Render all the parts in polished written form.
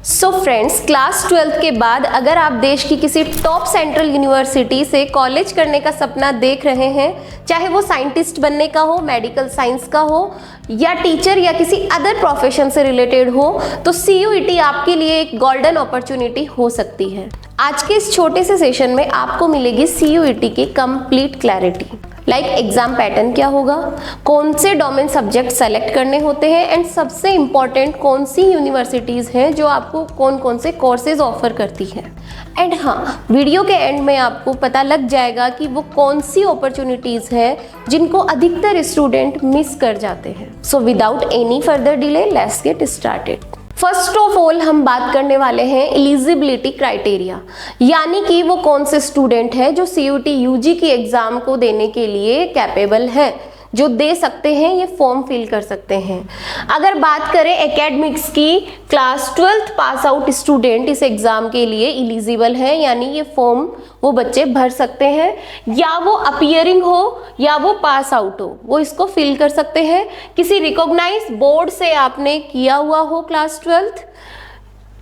So friends, class 12th के बाद अगर आप देश की किसी टॉप सेंट्रल यूनिवर्सिटी से कॉलेज करने का सपना देख रहे हैं, चाहे वो साइंटिस्ट बनने का हो, मेडिकल साइंस का हो या टीचर या किसी अदर प्रोफेशन से रिलेटेड हो, तो CUET आपके लिए एक गोल्डन अपॉर्चुनिटी हो सकती है। आज के इस छोटे से सेशन में आपको मिलेगी CUET की complete clarity, like exam pattern क्या होगा, कौन से डोमेन सब्जेक्ट सेलेक्ट करने होते हैं एंड सबसे इम्पॉर्टेंट कौन सी यूनिवर्सिटीज़ हैं जो आपको कौन कौन से कोर्सेज ऑफर करती हैं। एंड हाँ, वीडियो के एंड में आपको पता लग जाएगा कि वो कौन सी अपॉर्चुनिटीज़ हैं जिनको अधिकतर स्टूडेंट मिस कर जाते हैं। So without any further delay let's get started. First of all हम बात करने वाले हैं एलिजिबिलिटी क्राइटेरिया, यानी कि वो कौन से स्टूडेंट हैं जो CUET UG की एग्ज़ाम को देने के लिए कैपेबल हैं, जो दे सकते हैं, ये फॉर्म फिल कर सकते हैं। अगर बात करें एकेडमिक्स की, class 12th pass out student इस एग्ज़ाम के लिए एलिजिबल है, यानी ये फॉर्म वो बच्चे भर सकते हैं, या वो अपीयरिंग हो या वो पास आउट हो, वो इसको फिल कर सकते हैं। किसी रिकॉग्नाइज बोर्ड से आपने किया हुआ हो क्लास 12th।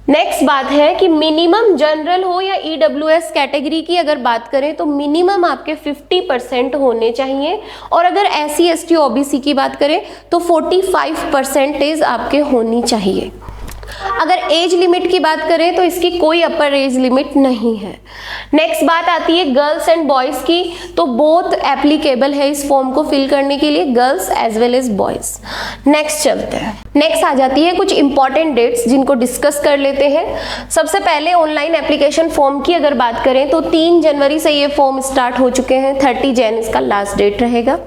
नेक्स्ट बात है कि मिनिमम जनरल हो या EWS कैटेगरी की अगर बात करें तो मिनिमम आपके 50% होने चाहिए, और अगर SC ST OBC की बात करें तो 45% आपके होनी चाहिए। अगर एज लिमिट की बात करें तो इसकी कोई अपर एज लिमिट नहीं है। नेक्स्ट बात आती है गर्ल्स एंड बॉयज़ की, तो बोथ एप्लीकेबल है इस फॉर्म को फिल करने के लिए, girls as well as boys. Next चलते हैं। नेक्स्ट आ जाती है कुछ इंपॉर्टेंट डेट्स जिनको डिस्कस कर लेते हैं। सबसे पहले ऑनलाइन एप्लीकेशन फॉर्म की अगर बात करें तो 3 जनवरी से ये फॉर्म स्टार्ट हो चुके हैं, 30 जैन इसका लास्ट डेट रहेगा।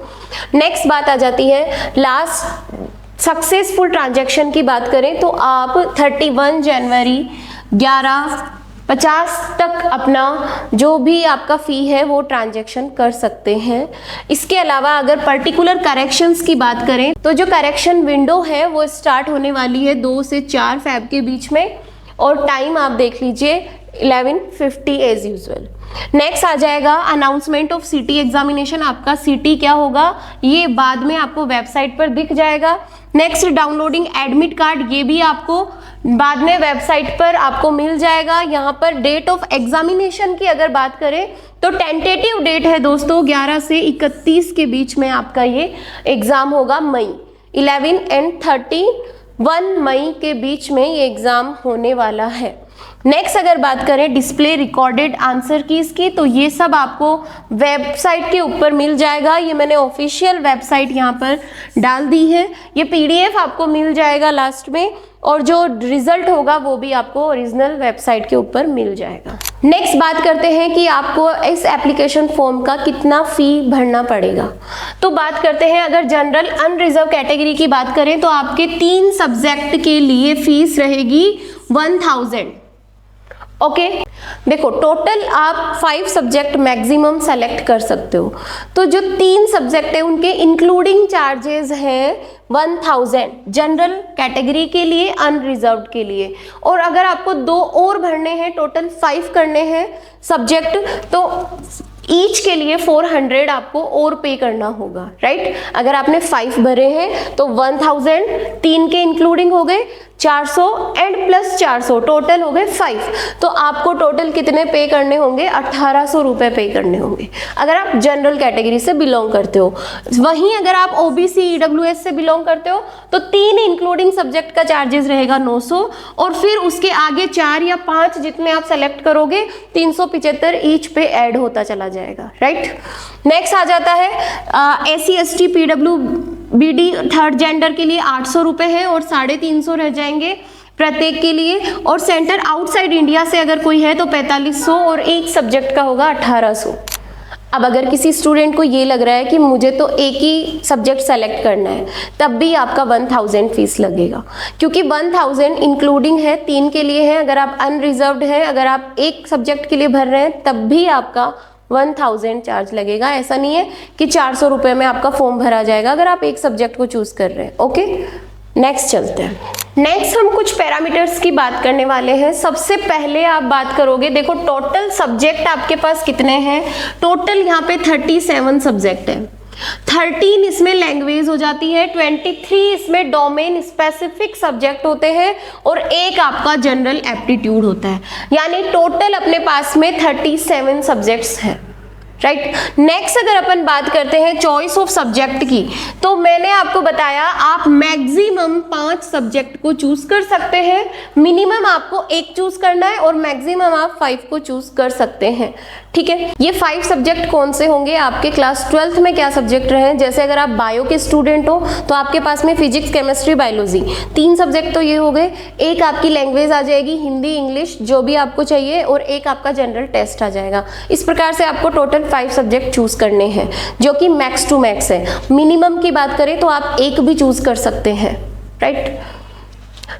नेक्स्ट बात आ जाती है लास्ट सक्सेसफुल ट्रांजैक्शन की बात करें तो आप 31 जनवरी 11:50 तक अपना जो भी आपका फ़ी है वो ट्रांजैक्शन कर सकते हैं। इसके अलावा अगर पर्टिकुलर करेक्शंस की बात करें तो जो करेक्शन विंडो है वो स्टार्ट होने वाली है 2 से 4 फ़ेब के बीच में, और टाइम आप देख लीजिए 11:50 एज यूजुअल। नेक्स्ट आ जाएगा अनाउंसमेंट ऑफ सिटी एग्जामिनेशन। आपका सिटी क्या होगा ये बाद में आपको वेबसाइट पर दिख जाएगा। नेक्स्ट डाउनलोडिंग एडमिट कार्ड, ये भी आपको बाद में वेबसाइट पर आपको मिल जाएगा। यहाँ पर डेट ऑफ एग्जामिनेशन की अगर बात करें तो टेंटेटिव डेट है दोस्तों 11 से 31 के बीच में आपका ये एग्ज़ाम होगा। मई 11 एंड 31 मई के बीच में ये एग्ज़ाम होने वाला है। नेक्स्ट अगर बात करें डिस्प्ले रिकॉर्डेड आंसर कीज की, तो ये सब आपको वेबसाइट के ऊपर मिल जाएगा। ये मैंने ऑफिशियल वेबसाइट यहाँ पर डाल दी है। ये PDF आपको मिल जाएगा लास्ट में, और जो रिजल्ट होगा वो भी आपको ओरिजिनल वेबसाइट के ऊपर मिल जाएगा। नेक्स्ट बात करते हैं कि आपको इस एप्लीकेशन फॉर्म का कितना फ़ी भरना पड़ेगा। तो बात करते हैं अगर जनरल अनरिजर्व कैटेगरी की बात करें तो आपके 3 सब्जेक्ट के लिए फीस रहेगी 1000। ओके, देखो टोटल आप 5 सब्जेक्ट मैक्सिमम सेलेक्ट कर सकते हो, तो जो 3 सब्जेक्ट है उनके इंक्लूडिंग चार्जेस हैं 1000 जनरल कैटेगरी के लिए, अनरिजर्व्ड के लिए। और अगर आपको 2 और भरने हैं, टोटल 5 करने हैं सब्जेक्ट, तो ईच के लिए 400 आपको और पे करना होगा, राइट। अगर आपने 5 भरे हैं तो 1000, 3 के इंक्लूडिंग हो गए 400 एंड प्लस 400, टोटल हो गए 5। तो आपको टोटल कितने पे करने होंगे? 1800 रुपये पे करने होंगे अगर आप जनरल कैटेगरी से बिलोंग करते हो। वहीं अगर आप OBC EWS से बिलोंग करते हो तो 3 इंक्लूडिंग सब्जेक्ट का चार्जेस रहेगा 900, और फिर उसके आगे 4 या 5 जितने आप सेलेक्ट करोगे 375 ईच पे ऐड होता चला जाएगा, राइट। नेक्स्ट आ जाता है SC ST PWBD third gender के लिए 800 रुपये है, और 350 रह जाएंगे प्रत्येक के लिए। और सेंटर आउटसाइड इंडिया से अगर कोई है तो 4500, और एक सब्जेक्ट का होगा 1800। अब अगर किसी स्टूडेंट को ये लग रहा है कि मुझे तो एक ही सब्जेक्ट सेलेक्ट करना है, तब भी आपका 1000 फीस लगेगा, क्योंकि 1000 इंक्लूडिंग है, 3 के लिए है। अगर आप अनरिजर्व्ड है, अगर आप एक सब्जेक्ट के लिए भर रहे हैं तब भी आपका 1000 चार्ज लगेगा। ऐसा नहीं है कि 400 रुपये में आपका फॉर्म भरा जाएगा अगर आप एक सब्जेक्ट को चूज कर रहे हैं। ओके, नेक्स्ट चलते हैं। नेक्स्ट हम कुछ पैरामीटर्स की बात करने वाले हैं। सबसे पहले आप बात करोगे, देखो टोटल सब्जेक्ट आपके पास कितने हैं। टोटल यहाँ पे 37 सब्जेक्ट है। 13 इसमें लैंग्वेज हो जाती है, 23 इसमें डोमेन स्पेसिफिक सब्जेक्ट होते हैं और एक आपका जनरल एप्टीट्यूड होता है, यानी टोटल अपने पास में 37 सब्जेक्ट्स हैं, राइट। नेक्स्ट अगर अपन बात करते हैं चॉइस ऑफ सब्जेक्ट की, तो मैंने आपको बताया आप मैक्सिमम 5 सब्जेक्ट को चूज कर सकते हैं, मिनिमम आपको 1 चूज करना है और मैक्सिमम आप 5 को चूज कर सकते हैं, ठीक है। ये 5 सब्जेक्ट कौन से होंगे, आपके क्लास 12th में क्या सब्जेक्ट रहे, जैसे अगर आप बायो के स्टूडेंट हो तो आपके पास में फिजिक्स, केमिस्ट्री, बायोलॉजी, 3 सब्जेक्ट तो ये हो गए। एक आपकी लैंग्वेज आ जाएगी, हिंदी, इंग्लिश, जो भी आपको चाहिए, और एक आपका जनरल टेस्ट आ जाएगा। इस प्रकार से आपको टोटल 5 सब्जेक्ट चूज करने हैं, जो कि मैक्स टू मैक्स है। मिनिमम की बात करें तो आप 1 भी चूज कर सकते हैं, राइट।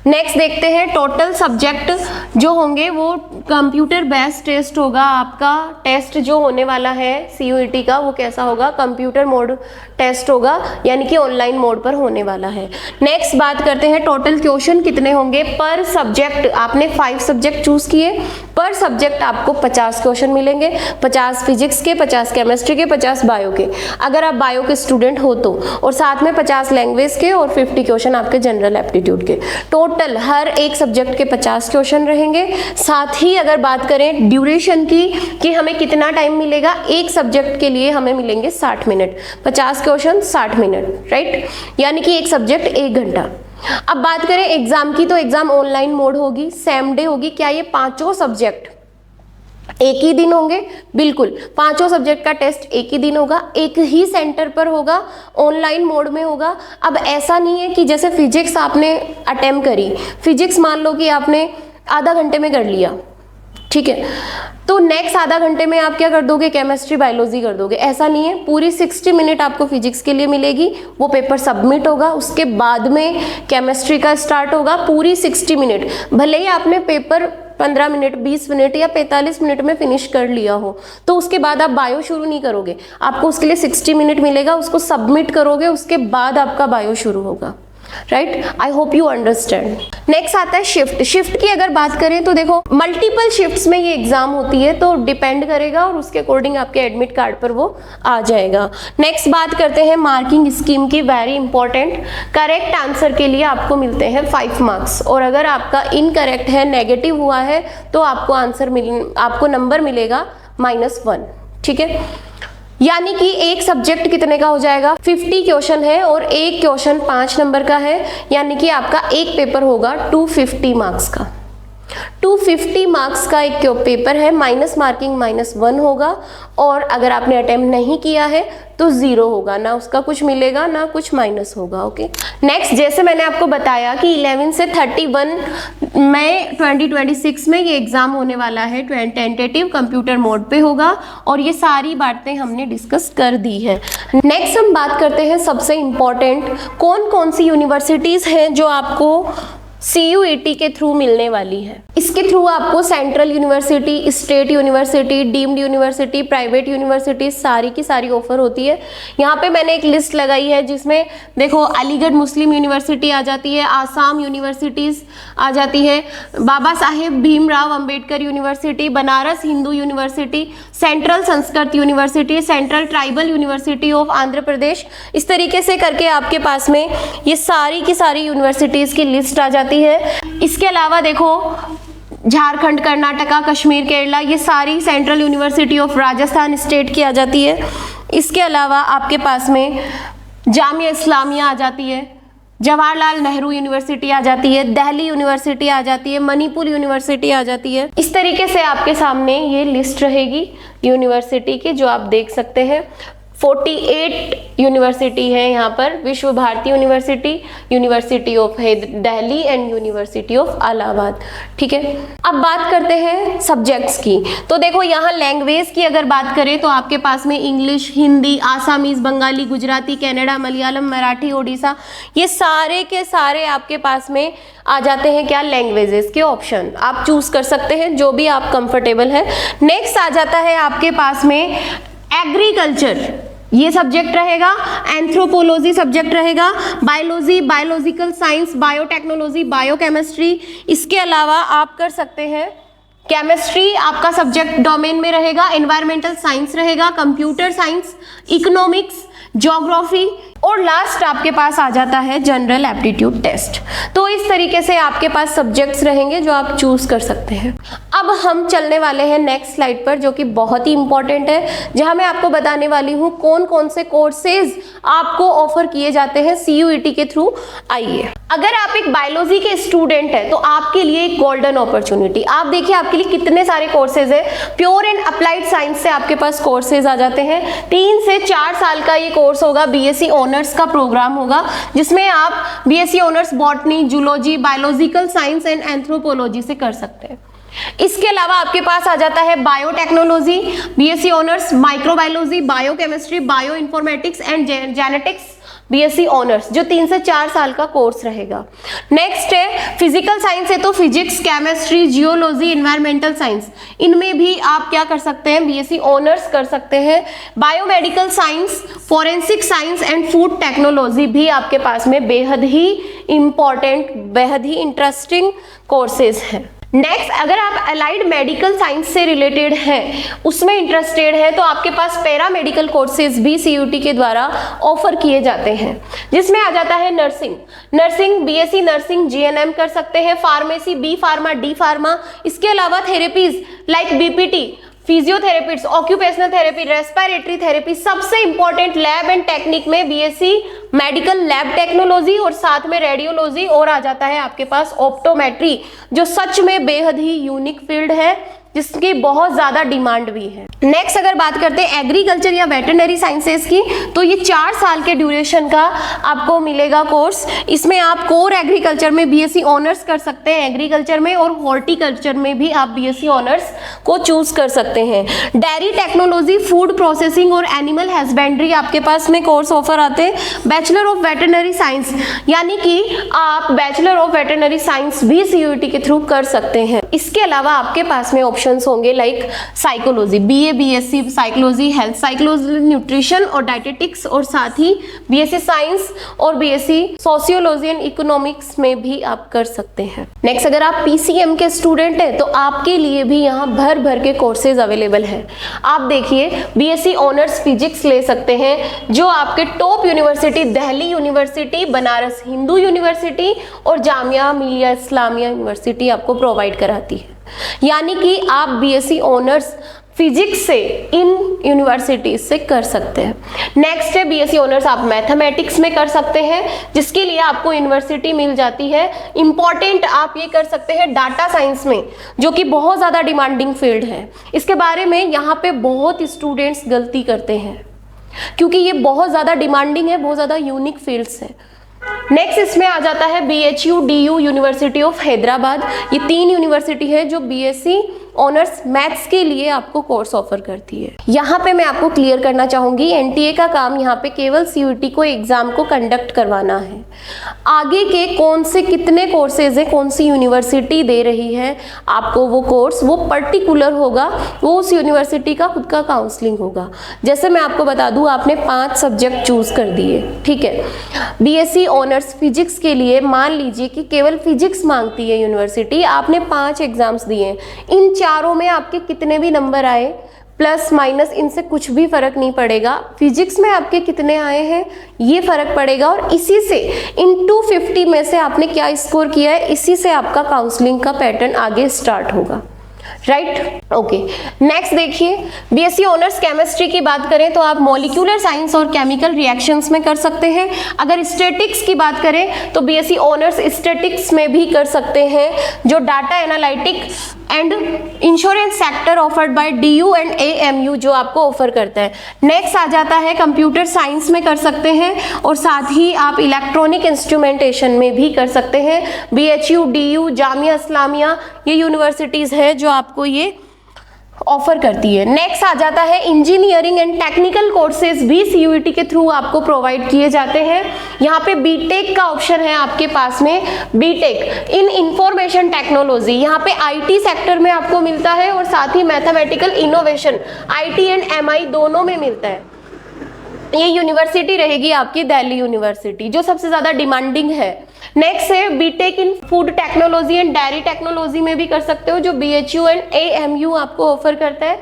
नेक्स्ट देखते हैं टोटल सब्जेक्ट जो होंगे वो कंप्यूटर बेस्ड टेस्ट होगा। आपका टेस्ट जो होने वाला है CUET का वो कैसा होगा, कंप्यूटर मोड टेस्ट होगा, यानी कि ऑनलाइन मोड पर होने वाला है। नेक्स्ट बात करते हैं टोटल क्वेश्चन कितने होंगे पर सब्जेक्ट। आपने 5 सब्जेक्ट चूज किए, पर सब्जेक्ट आपको 50 क्वेश्चन मिलेंगे, 50 फिजिक्स के, 50 केमिस्ट्री के, 50 बायो के, अगर आप बायो के स्टूडेंट हो तो, और साथ में 50 लैंग्वेज के और 50 क्वेश्चन आपके जनरल एप्टीट्यूड के। टोटल हर एक सब्जेक्ट के 50 क्वेश्चन रहेंगे। साथ ही अगर बात करें ड्यूरेशन की कि हमें कितना टाइम मिलेगा, एक सब्जेक्ट के लिए हमें मिलेंगे 60 मिनट, 50 क्वेश्चन 60 मिनट, राइट, यानी कि एक सब्जेक्ट 1 घंटा। अब बात करें एग्जाम की, तो एग्जाम ऑनलाइन मोड होगी, सेम डे होगी। क्या ये 5 सब्जेक्ट एक ही दिन होंगे? बिल्कुल, 5 सब्जेक्ट का टेस्ट एक ही दिन होगा, एक ही सेंटर पर होगा, ऑनलाइन मोड में होगा। अब ऐसा नहीं है कि जैसे फिजिक्स आपने अटेम्प्ट करी, फिजिक्स मान लो कि आपने आधा घंटे में कर लिया, ठीक है, तो नेक्स्ट आधा घंटे में आप क्या कर दोगे, केमिस्ट्री, बायोलॉजी कर दोगे। ऐसा नहीं है, पूरी 60 मिनट आपको फिजिक्स के लिए मिलेगी, वो पेपर सबमिट होगा, उसके बाद में केमिस्ट्री का स्टार्ट होगा, पूरी 60 मिनट। भले ही आपने पेपर 15 मिनट, 20 मिनट या 45 मिनट में फिनिश कर लिया हो, तो उसके बाद आप बायो शुरू नहीं करोगे, आपको उसके लिए 60 मिनट मिलेगा, उसको सबमिट करोगे, उसके बाद आपका बायो शुरू होगा, right. I hope you understand. Next आता है शिफ्ट। शिफ्ट की अगर बात करें तो देखो मल्टीपल शिफ्ट्स में ये एग्जाम होती है, तो डिपेंड करेगा और उसके अकॉर्डिंग आपके एडमिट कार्ड पर वो आ जाएगा। नेक्स्ट बात करते हैं मार्किंग स्कीम की, वेरी इंपॉर्टेंट। करेक्ट आंसर के लिए आपको मिलते हैं 5 मार्क्स, और अगर आपका इनकरेक्ट है, नेगेटिव हुआ है, तो आपको आपको नंबर मिलेगा -1, ठीक है। यानी कि एक सब्जेक्ट कितने का हो जाएगा, 50 क्वेश्चन है और एक क्वेश्चन 5 नंबर का है, यानी कि आपका एक पेपर होगा 250 मार्क्स का। 250 मार्क्स का एक पेपर है, माइनस मार्किंग -1 होगा, और अगर आपने अटेम्प्ट नहीं किया है तो 0 होगा, ना उसका कुछ मिलेगा ना कुछ माइनस होगा, ओके। नेक्स्ट, जैसे मैंने आपको बताया कि 11 से 31 मई 2026 में ये एग्जाम होने वाला है, टेंटेटिव कंप्यूटर मोड पे होगा, और ये सारी बातें हमने डिस्कस कर दी है। नेक्स्ट हम बात करते हैं सबसे इम्पॉर्टेंट, कौन कौन सी यूनिवर्सिटीज हैं जो आपको CUET के थ्रू मिलने वाली है। इसके थ्रू आपको central university, state university, deemed university, private university, सारी की सारी ऑफर होती है। यहाँ पे मैंने एक लिस्ट लगाई है जिसमें देखो अलीगढ़ मुस्लिम यूनिवर्सिटी आ जाती है, आसाम यूनिवर्सिटीज आ जाती है, Baba Saheb Bhimrao Ambedkar university, Banaras Hindu university, central Sanskrit university, central tribal university of Andhra Pradesh. इस तरीके से करके आपके पास में ये सारी की सारी यूनिवर्सिटीज की लिस्ट आ जाती है। इसके अलावा देखो झारखंड, कर्नाटका, कश्मीर, केरला, ये सारी central university of Rajasthan state की आ जाती है। इसके अलावा आपके पास में जामिया इस्लामिया आ जाती है, जवाहरलाल नेहरू यूनिवर्सिटी आ जाती है, दिल्ली यूनिवर्सिटी आ जाती है, मणिपुर यूनिवर्सिटी आ जाती है। इस तरीके से आपके सामने ये लिस्ट रहेगी यूनिवर्सिटी की, जो आप देख सकते हैं। 48 यूनिवर्सिटी है यहाँ पर, Vishwa Bharati university, university of Delhi and university of Allahabad, ठीक है। अब बात करते हैं सब्जेक्ट्स की, तो देखो यहाँ लैंग्वेज की अगर बात करें तो आपके पास में इंग्लिश, हिंदी, आसामीज, बंगाली, गुजराती, कन्नड़ा, मलयालम, मराठी, ओडिशा, ये सारे के सारे आपके पास में आ जाते हैं क्या, लैंग्वेजेस के ऑप्शन। आप चूज कर सकते हैं जो भी आप कंफर्टेबल है। नेक्स्ट आ जाता है आपके पास में एग्रीकल्चर, ये सब्जेक्ट रहेगा, एंथ्रोपोलॉजी सब्जेक्ट रहेगा, biology, biological science, biotechnology, biochemistry. इसके अलावा आप कर सकते हैं केमिस्ट्री, आपका सब्जेक्ट डोमेन में रहेगा, एनवायरमेंटल साइंस रहेगा, कंप्यूटर साइंस, इकोनॉमिक्स, ज्योग्राफी और लास्ट आपके पास आ जाता है जनरल एप्टीट्यूड टेस्ट। तो इस तरीके से आपके पास सब्जेक्ट्स रहेंगे जो आप चूज कर सकते हैं। अब हम चलने वाले हैं नेक्स्ट स्लाइड पर, जो कि बहुत ही इंपॉर्टेंट है, जहां मैं आपको बताने वाली हूं कौन कौन से कोर्सेज आपको ऑफर किए जाते हैं CUET के थ्रू। आइए, अगर आप एक बायोलॉजी के स्टूडेंट हैं तो आपके लिए एक गोल्डन अपॉर्चुनिटी। आप देखिए आपके लिए कितने सारे कोर्सेज है। प्योर एंड अप्लाइड साइंस से आपके पास कोर्सेज आ जाते हैं। 3 से 4 साल का ये कोर्स होगा, BSc ऑनर्स का प्रोग्राम होगा, जिसमें आप BSc honours botany, zoology, biological science and anthropology से कर सकते हैं। इसके अलावा आपके पास आ जाता है biotechnology, BSc honours microbiology, biochemistry, bio informatics and genetics BSc honours, जो 3 से 4 साल का कोर्स रहेगा। नेक्स्ट है फिजिकल साइंस है तो physics, chemistry, geology, environmental science, इनमें भी आप क्या कर सकते हैं, BSc ऑनर्स कर सकते हैं। Biomedical science, forensic science and food technology भी आपके पास में बेहद ही इंपॉर्टेंट, बेहद ही इंटरेस्टिंग कोर्सेज हैं। नेक्स्ट, अगर आप अलाइड मेडिकल साइंस से रिलेटेड हैं, उसमें इंटरेस्टेड है, तो आपके पास पैरामेडिकल कोर्सेज भी CUET के द्वारा ऑफर किए जाते हैं, जिसमें आ जाता है नर्सिंग, BSc नर्सिंग, GNM कर सकते हैं, pharmacy, B pharma, D pharma. इसके अलावा therapies like BPT, physiotherapist, occupational therapy, respiratory therapy, सबसे इंपॉर्टेंट लैब एंड टेक्निक में BSc मेडिकल लैब टेक्नोलॉजी और साथ में रेडियोलॉजी, और आ जाता है आपके पास ऑप्टोमेट्री, जो सच में बेहद ही यूनिक फील्ड है, जिसकी बहुत ज्यादा डिमांड भी है। नेक्स्ट अगर बात करते हैं एग्रीकल्चर या वेटरनरी साइंसेज की, तो ये 4 साल के ड्यूरेशन का आपको मिलेगा कोर्स। इसमें आप कोर एग्रीकल्चर में BSc ऑनर्स कर सकते हैं एग्रीकल्चर में, और हॉर्टिकल्चर में भी आप BSc ऑनर्स को चूज कर सकते हैं। डेयरी टेक्नोलॉजी, फूड प्रोसेसिंग और एनिमल हस्बेंड्री आपके पास में कोर्स ऑफर आते हैं। बैचलर ऑफ वेटरनरी साइंस, यानी कि आप बैचलर ऑफ वेटरनरी साइंस भी CUET के थ्रू कर सकते हैं। इसके अलावा आपके पास में ऑप्शंस होंगे like psychology, BA BSc psychology, health psychology, nutrition और डाइटेटिक्स, और साथ ही BSc साइंस और BSc सोशियोलॉजी एंड इकोनॉमिक्स में भी आप कर सकते हैं। नेक्स्ट, अगर आप PCM के स्टूडेंट हैं तो आपके लिए भी यहाँ भर भर के कोर्सेज अवेलेबल है। आप देखिए BSc ऑनर्स फिजिक्स ले सकते हैं, जो आपके top university Delhi university, Banaras Hindu university और जामिया मिलिया इस्लामिया यूनिवर्सिटी आपको प्रोवाइड कराती है। यानी कि आप BSc ऑनर्स फिजिक्स से इन यूनिवर्सिटीज से कर सकते हैं। नेक्स्ट है BSc ऑनर्स आप मैथमेटिक्स में कर सकते हैं, जिसके लिए आपको यूनिवर्सिटी मिल जाती है। इंपॉर्टेंट आप ये कर सकते हैं डाटा साइंस में, जो कि बहुत ज़्यादा डिमांडिंग फील्ड है। इसके बारे में यहाँ पे बहुत स्टूडेंट्स गलती करते हैं, क्योंकि ये बहुत ज़्यादा डिमांडिंग है, बहुत ज़्यादा यूनिक फील्ड्स है। नेक्स्ट इसमें आ जाता है BHU DU university of Hyderabad. ये 3 यूनिवर्सिटी है जो BSc ऑनर्स मैथ्स के लिए आपको कोर्स ऑफर करती है। यहाँ पे मैं आपको क्लियर करना चाहूंगी, NTA का काम यहाँ पे केवल CUET को एग्जाम को कंडक्ट करवाना है। आगे के कौन से कितने कोर्सेज है, कौन सी यूनिवर्सिटी दे रही है आपको वो कोर्स, वो पर्टिकुलर होगा, वो उस यूनिवर्सिटी का खुद का काउंसलिंग होगा। जैसे मैं आपको बता दूं, आपने 5 सब्जेक्ट चूज कर दिए, ठीक है। BSc ऑनर्स फिजिक्स के लिए मान लीजिए कि केवल फिजिक्स मांगती है यूनिवर्सिटी, आपने 5 एग्जाम्स दिए, इन चारों में आपके कितने भी नंबर आए, प्लस माइनस, इनसे कुछ भी फर्क नहीं पड़ेगा। फिजिक्स में आपके कितने आए हैं ये फर्क पड़ेगा, और इसी से इन 250 में से आपने क्या स्कोर किया है, इसी से आपका काउंसलिंग का पैटर्न आगे स्टार्ट होगा, राइट। ओके, नेक्स्ट देखिए BSc ऑनर्स केमिस्ट्री की बात करें तो आप मॉलिक्यूलर साइंस और केमिकल रिएक्शंस में कर सकते हैं। अगर स्टैटिक्स की बात करें तो BSc ऑनर्स स्टैटिक्स में भी कर सकते हैं, जो data analytic and insurance sector offered by DU and AMU जो आपको ऑफर करता है। नेक्स्ट आ जाता है कंप्यूटर साइंस में कर सकते हैं, और साथ ही आप इलेक्ट्रॉनिक इंस्ट्रूमेंटेशन में भी कर सकते हैं। BHU DU जामिया इस्लामिया ये यूनिवर्सिटीज़ है जो आपको ये ऑफर करती है। नेक्स्ट आ जाता है इंजीनियरिंग एंड टेक्निकल कोर्सेज भी CUET के थ्रू आपको प्रोवाइड किए जाते हैं। यहाँ पे BTech का ऑप्शन है आपके पास में, BTech इन इंफॉर्मेशन टेक्नोलॉजी, यहाँ पे IT सेक्टर में आपको मिलता है, और साथ ही mathematical innovation IT and MI दोनों में मिलता है। ये यूनिवर्सिटी रहेगी आपकी दिल्ली यूनिवर्सिटी, जो सबसे ज़्यादा डिमांडिंग है। नेक्स्ट है B Tech in food technology and dairy technology में भी कर सकते हो, जो BHU एंड AMU आपको ऑफर करता है।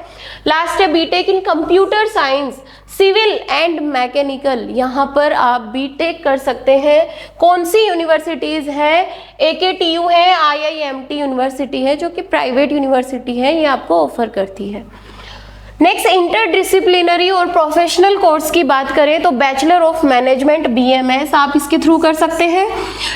लास्ट है B Tech in computer science, civil and mechanical, यहाँ पर आप बीटेक कर सकते हैं। कौन सी यूनिवर्सिटीज है? AKTU है, IIMT यूनिवर्सिटी है जो कि प्राइवेट यूनिवर्सिटी है, ये आपको ऑफर करती है। नेक्स्ट इंटरडिसिप्लिनरी और प्रोफेशनल कोर्स की बात करें तो बैचलर ऑफ मैनेजमेंट BMS आप इसके थ्रू कर सकते हैं।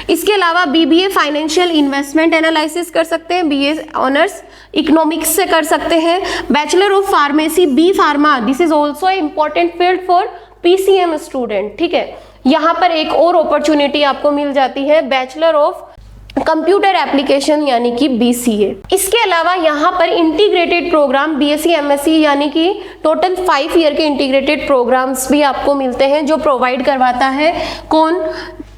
इसके अलावा BBA फाइनेंशियल इन्वेस्टमेंट एनालिसिस कर सकते हैं, BA ऑनर्स इकोनॉमिक्स से कर सकते हैं। Bachelor of pharmacy B pharma, this is also important field for PCM student, ठीक है। यहाँ पर एक और अपॉर्चुनिटी आपको मिल जाती है, बैचलर ऑफ कंप्यूटर एप्लीकेशन यानी कि BCA। इसके अलावा यहाँ पर इंटीग्रेटेड प्रोग्राम BSc MSc यानी कि टोटल 5 ईयर के इंटीग्रेटेड प्रोग्राम्स भी आपको मिलते हैं, जो प्रोवाइड करवाता है कौन?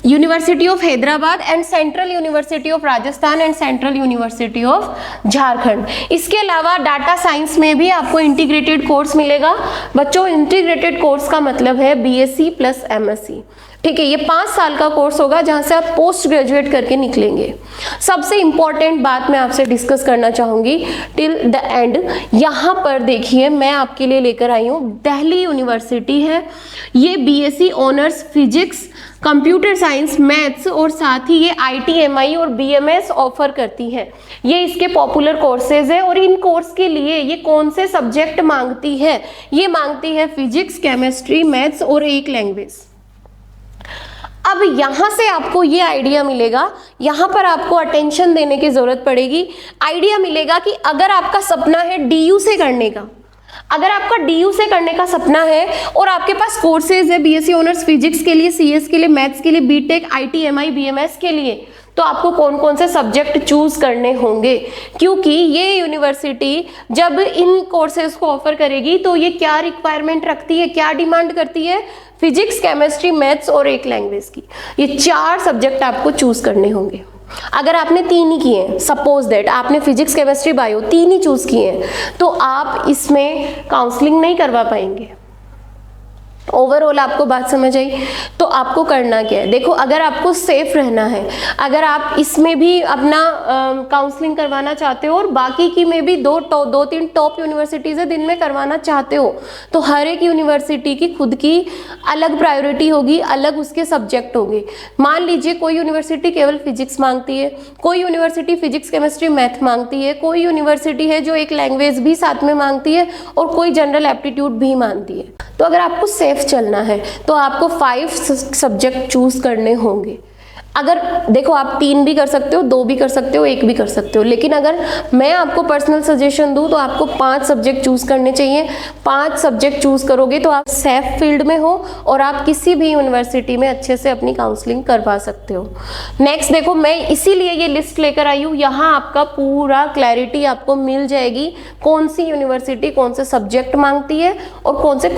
University of Hyderabad and central university of Rajasthan and central university of Jharkhand. इसके अलावा डाटा साइंस में भी आपको इंटीग्रेटेड कोर्स मिलेगा। बच्चों, इंटीग्रेटेड कोर्स का मतलब है BSc प्लस MSc, ठीक है। ये 5 साल का कोर्स होगा जहां से आप पोस्ट ग्रेजुएट करके निकलेंगे। सबसे इंपॉर्टेंट बात मैं आपसे डिस्कस करना चाहूंगी टिल द एंड। यहाँ पर देखिए मैं आपके लिए लेकर आई हूँ, दिल्ली यूनिवर्सिटी है, ये BSc honours physics, computer science, maths और साथ ही ये ITMI और BMS ऑफर करती है। ये इसके पॉपुलर कोर्सेज है और इन कोर्स के लिए ये कौन से सब्जेक्ट मांगती है? ये मांगती है फिजिक्स, केमिस्ट्री, मैथ्स और एक लैंग्वेज। अब यहाँ से आपको ये आइडिया मिलेगा, यहाँ पर आपको अटेंशन देने की जरूरत पड़ेगी। आइडिया मिलेगा कि अगर आपका सपना है DU से करने का, अगर आपका DU से करने का सपना है और आपके पास कोर्सेज है BSc ऑनर्स फिजिक्स के लिए, CS के लिए, मैथ्स के लिए, बीटेक, ITMI, BMS के लिए, तो आपको कौन कौन से सब्जेक्ट चूज करने होंगे? क्योंकि ये यूनिवर्सिटी जब इन कोर्सेज को ऑफर करेगी तो ये क्या रिक्वायरमेंट रखती है, क्या डिमांड करती है? फिजिक्स, केमिस्ट्री, मैथ्स और एक लैंग्वेज की, ये 4 सब्जेक्ट आपको चूज करने होंगे। अगर आपने 3 ही किए हैं, सपोज दैट आपने फिजिक्स, केमिस्ट्री, बायो 3 ही चूज किए हैं, तो आप इसमें काउंसलिंग नहीं करवा पाएंगे। ओवरऑल आपको बात समझ आई? तो आपको करना क्या है? देखो, अगर आपको सेफ रहना है, अगर आप इसमें भी अपना काउंसलिंग करवाना चाहते हो और बाकी की में भी 2-3 टॉप यूनिवर्सिटीज़ है दिन में करवाना चाहते हो, तो हर एक यूनिवर्सिटी की खुद की अलग प्रायोरिटी होगी, अलग उसके सब्जेक्ट होंगे। मान लीजिए कोई यूनिवर्सिटी केवल फिजिक्स मांगती है, कोई यूनिवर्सिटी फिजिक्स, केमिस्ट्री, मैथ मांगती है, कोई यूनिवर्सिटी है जो एक लैंग्वेज भी साथ में मांगती है और कोई जनरल एप्टीट्यूड भी मांगती है। तो अगर आपको सेफ चलना है तो आपको 5 सब्जेक्ट चूज करने होंगे। अगर देखो, आप 3 भी कर सकते हो, 2 भी कर सकते हो, 1 भी कर सकते हो, लेकिन अगर मैं आपको पर्सनल सजेशन दूं तो आपको 5 सब्जेक्ट चूज करने चाहिए। 5 सब्जेक्ट चूज करोगे तो आप सेफ फील्ड में हो और आप किसी भी यूनिवर्सिटी में अच्छे से अपनी काउंसलिंग करवा सकते हो। नेक्स्ट देखो, मैं इसीलिए ये लिस्ट लेकर आई हूँ, यहाँ आपका पूरा क्लैरिटी आपको मिल जाएगी कौन सी यूनिवर्सिटी कौन से सब्जेक्ट मांगती है और कौन से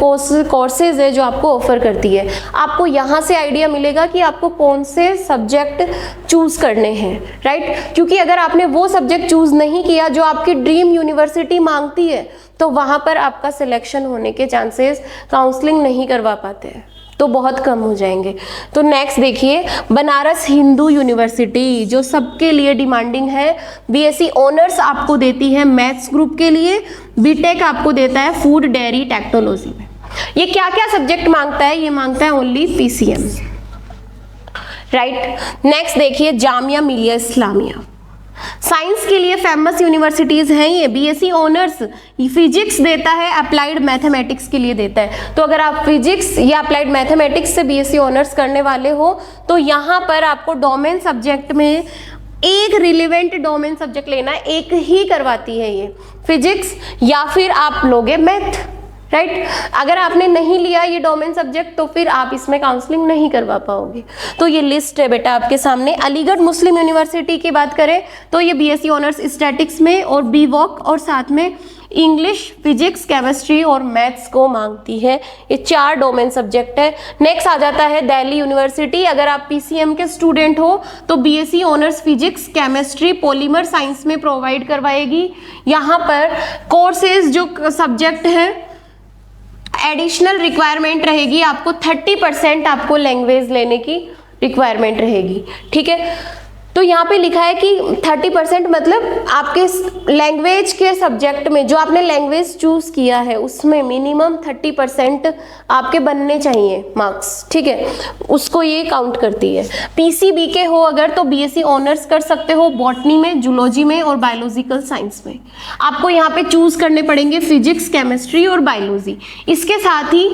कोर्सेज है जो आपको ऑफर करती है। आपको यहाँ से आइडिया मिलेगा कि आपको कौन से सब्जेक्ट चूज करने हैं, राइट? क्योंकि अगर आपने वो सब्जेक्ट चूज नहीं किया जो आपकी ड्रीम यूनिवर्सिटी मांगती है, तो वहां पर आपका सिलेक्शन होने के चांसेस, काउंसलिंग नहीं करवा पाते हैं तो बहुत कम हो जाएंगे। तो नेक्स्ट देखिए, बनारस हिंदू यूनिवर्सिटी जो सबके लिए डिमांडिंग है। BSc ऑनर्स आपको देती है मैथ्स ग्रुप के लिए, बीटेक आपको देता है फूड डेयरी टेक्नोलॉजी में। ये क्या क्या सब्जेक्ट मांगता है? ये मांगता है ओनली PCM, राइट? नेक्स्ट देखिए, जामिया मिलिया इस्लामिया, साइंस के लिए फेमस यूनिवर्सिटीज हैं ये। BSc ऑनर्स फिजिक्स देता है, अप्लाइड मैथमेटिक्स के लिए देता है। तो अगर आप फिजिक्स या अप्लाइड मैथमेटिक्स से BSc ऑनर्स करने वाले हो तो यहाँ पर आपको डोमेन सब्जेक्ट में एक रिलेवेंट डोमेन सब्जेक्ट लेना, एक ही करवाती है ये, फिजिक्स या फिर आप लोगे मैथ, राइट? अगर आपने नहीं लिया ये डोमेन सब्जेक्ट तो फिर आप इसमें काउंसलिंग नहीं करवा पाओगे। तो ये लिस्ट है बेटा आपके सामने। अलीगढ़ मुस्लिम यूनिवर्सिटी की बात करें तो ये BSc ऑनर्स स्टैटिक्स में और BVOC और साथ में इंग्लिश, फिजिक्स, केमिस्ट्री और मैथ्स को मांगती है। ये 4 डोमेन सब्जेक्ट है। नेक्स्ट आ जाता है दिल्ली यूनिवर्सिटी। अगर आप PCM के स्टूडेंट हो तो BSc honours physics, chemistry, polymer science में प्रोवाइड करवाएगी। यहाँ पर कोर्सेज जो सब्जेक्ट है, एडिशनल रिक्वायरमेंट रहेगी आपको 30% आपको लैंग्वेज लेने की रिक्वायरमेंट रहेगी, ठीक है। तो यहाँ पे लिखा है कि 30% मतलब आपके लैंग्वेज के सब्जेक्ट में जो आपने लैंग्वेज चूज किया है उसमें मिनिमम 30% आपके बनने चाहिए मार्क्स, ठीक है, उसको ये काउंट करती है। पीसीबी के हो अगर तो बीएससी ऑनर्स कर सकते हो बॉटनी में, जूलॉजी में और बायोलॉजिकल साइंस में। आपको यहाँ पे चूज करने पड़ेंगे फिजिक्स, केमिस्ट्री और बायोलॉजी। इसके साथ ही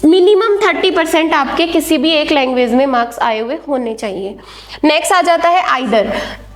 मिनिमम 30% आपके किसी भी एक लैंग्वेज में मार्क्स आए हुए होने चाहिए। नेक्स्ट आ जाता है आइदर,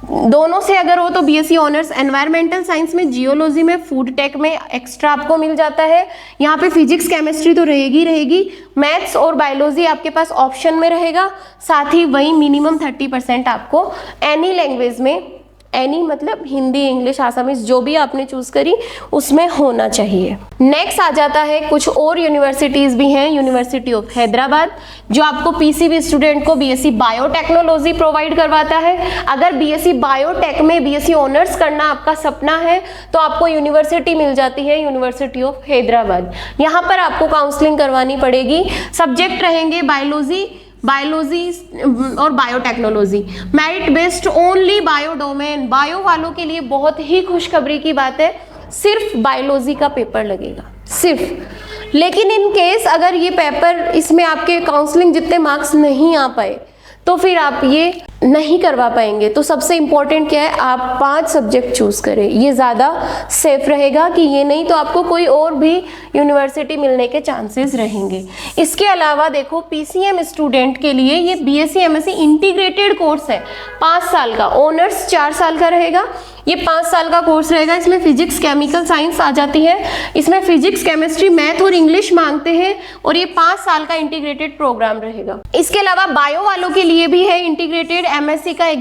दोनों से अगर हो तो बीएससी ऑनर्स एनवायरमेंटल साइंस में, जियोलॉजी में, फूड टेक में एक्स्ट्रा आपको मिल जाता है। यहाँ पे फिजिक्स केमिस्ट्री तो रहेगी, मैथ्स और बायोलॉजी आपके पास ऑप्शन में रहेगा। साथ ही वही मिनिमम 30% आपको एनी लैंग्वेज में, एनी मतलब हिंदी, इंग्लिश, आसामीज जो भी आपने चूज करी उसमें होना चाहिए। नेक्स्ट आ जाता है कुछ और यूनिवर्सिटीज भी हैं। यूनिवर्सिटी ऑफ हैदराबाद जो आपको पीसीबी स्टूडेंट को बीएससी बायोटेक्नोलॉजी प्रोवाइड करवाता है। अगर बीएससी बायोटेक में बीएससी ऑनर्स करना आपका सपना है तो आपको यूनिवर्सिटी मिल जाती है यूनिवर्सिटी ऑफ हैदराबाद। यहाँ पर आपको काउंसलिंग करवानी पड़ेगी। सब्जेक्ट रहेंगे बायोलॉजी और biotechnology, merit based only bio domain. Bio वालों के लिए बहुत ही खुशखबरी की बात है, सिर्फ बायोलॉजी का पेपर लगेगा सिर्फ। लेकिन इन केस अगर ये पेपर, इसमें आपके काउंसलिंग जितने मार्क्स नहीं आ पाए तो फिर आप ये नहीं करवा पाएंगे। तो सबसे इम्पोर्टेंट क्या है, आप 5 सब्जेक्ट चूज करें, ये ज़्यादा सेफ रहेगा कि ये नहीं तो आपको कोई और भी यूनिवर्सिटी मिलने के चांसेस रहेंगे। इसके अलावा देखो पीसीएम स्टूडेंट के लिए ये बीएससी एमएससी इंटीग्रेटेड कोर्स है, 5 साल का, ऑनर्स 4 साल का रहेगा, ये 5 साल का कोर्स रहेगा। इसमें फिजिक्स, केमिकल साइंस आ जाती है, इसमें फिजिक्स, केमिस्ट्री, मैथ और इंग्लिश मांगते हैं और ये 5 साल का इंटीग्रेटेड प्रोग्राम रहेगा। इसके अलावा बायो वालों के लिए भी है इंटीग्रेटेड एमएससी का,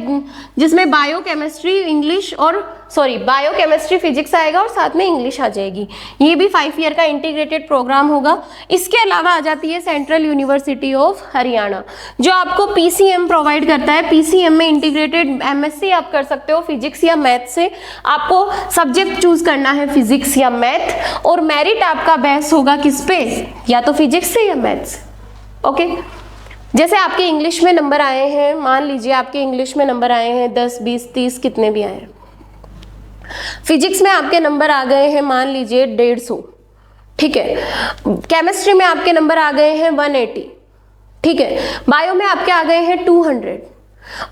जिसमें बायो केमिस्ट्री, इंग्लिश और बायो केमिस्ट्री, फिजिक्स आएगा और साथ में इंग्लिश आ जाएगी। ये भी 5 ईयर का इंटीग्रेटेड प्रोग्राम होगा। इसके अलावा आ जाती है सेंट्रल यूनिवर्सिटी ऑफ हरियाणा जो आपको पीसीएम प्रोवाइड करता है। पीसीएम में इंटीग्रेटेड एमएससी आप कर सकते हो फिजिक्स या मैथ से। आपको सब्जेक्ट चूज करना है फिजिक्स या मैथ और मेरिट आपका बेस होगा किस पे, या तो फिजिक्स से या मैथ से, ओके। जैसे आपके इंग्लिश में नंबर आए हैं, मान लीजिए आपके इंग्लिश में नंबर आए हैं 10, 20, 30 कितने भी आए हैं। फिजिक्स में आपके नंबर आ गए हैं मान लीजिए 150, ठीक है। केमिस्ट्री में आपके नंबर आ गए हैं 180, ठीक है। बायो में आपके आ गए हैं 200।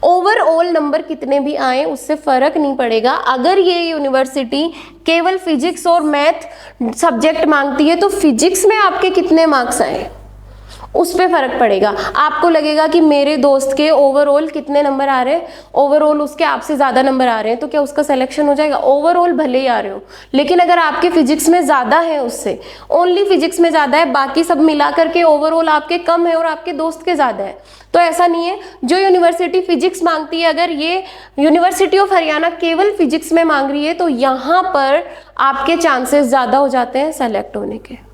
ओवरऑल नंबर कितने भी आए उससे फर्क नहीं पड़ेगा। अगर ये यूनिवर्सिटी केवल फिजिक्स और मैथ सब्जेक्ट मांगती है तो फिजिक्स में आपके कितने मार्क्स आए उस पे फर्क पड़ेगा। आपको लगेगा कि मेरे दोस्त के ओवरऑल कितने नंबर आ रहे हैं, ओवरऑल उसके आपसे ज़्यादा नंबर आ रहे हैं, तो क्या उसका सिलेक्शन हो जाएगा? ओवरऑल भले ही आ रहे हो, लेकिन अगर आपके फिजिक्स में ज़्यादा है, उससे ओनली फिजिक्स में ज़्यादा है, बाकी सब मिला करके ओवरऑल आपके कम है और आपके दोस्त के ज़्यादा है, तो ऐसा नहीं है। जो यूनिवर्सिटी फिजिक्स मांगती है, अगर ये यूनिवर्सिटी ऑफ हरियाणा केवल फिजिक्स में मांग रही है तो यहाँ पर आपके चांसेस ज़्यादा हो जाते हैं सेलेक्ट होने के,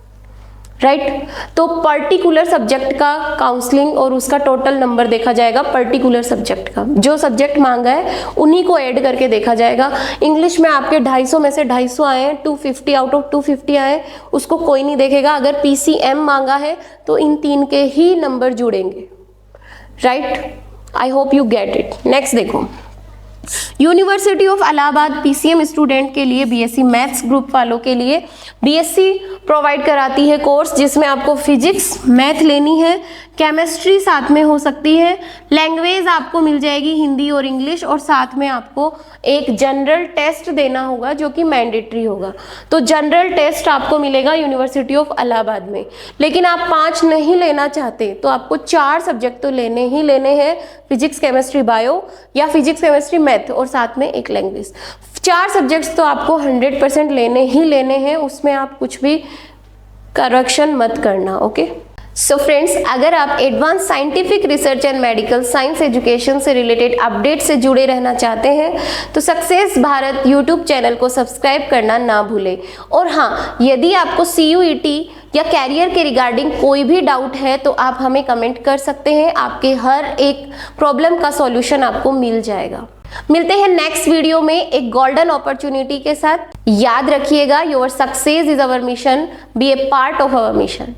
राइट। तो पर्टिकुलर सब्जेक्ट का काउंसलिंग और उसका टोटल नंबर देखा जाएगा। पर्टिकुलर सब्जेक्ट का जो सब्जेक्ट मांगा है उन्हीं को ऐड करके देखा जाएगा। इंग्लिश में आपके 250 में से 250 आए हैं, 250 आउट ऑफ 250 आए, उसको कोई नहीं देखेगा। अगर पीसीएम मांगा है तो इन 3 के ही नंबर जुड़ेंगे, right. I hope you get it. Next देखो, university of Allahabad PCM student के लिए, बीएससी मैथ्स ग्रुप वालों के लिए बीएससी प्रोवाइड कराती है कोर्स जिसमें आपको फिजिक्स, मैथ लेनी है, केमिस्ट्री साथ में हो सकती है, लैंग्वेज आपको मिल जाएगी हिंदी और इंग्लिश, और साथ में आपको एक जनरल टेस्ट देना होगा जो कि मैंडेटरी होगा। तो जनरल टेस्ट आपको मिलेगा यूनिवर्सिटी ऑफ इलाहाबाद में। लेकिन आप 5 नहीं लेना चाहते तो आपको 4 सब्जेक्ट तो लेने ही लेने हैं, फिजिक्स, केमिस्ट्री, बायो, या फिजिक्स, केमिस्ट्री, मैथ और साथ में एक लैंग्वेज। 4 सब्जेक्ट्स तो आपको 100% लेने ही लेने हैं, उसमें आप कुछ भी करेक्शन मत करना, ओके। सो फ्रेंड्स, अगर आप advance scientific research and medical science education से रिलेटेड अपडेट से जुड़े रहना चाहते हैं तो सक्सेस भारत यूट्यूब चैनल को सब्सक्राइब करना ना भूलें। और हाँ, यदि आपको CUET या कैरियर के रिगार्डिंग कोई भी डाउट है तो आप हमें कमेंट कर सकते हैं, आपके हर एक प्रॉब्लम का सॉल्यूशन आपको मिल जाएगा। मिलते हैं नेक्स्ट वीडियो में एक गोल्डन अपॉर्चुनिटी के साथ। याद रखिएगा, your success is our mission, be a part of our mission.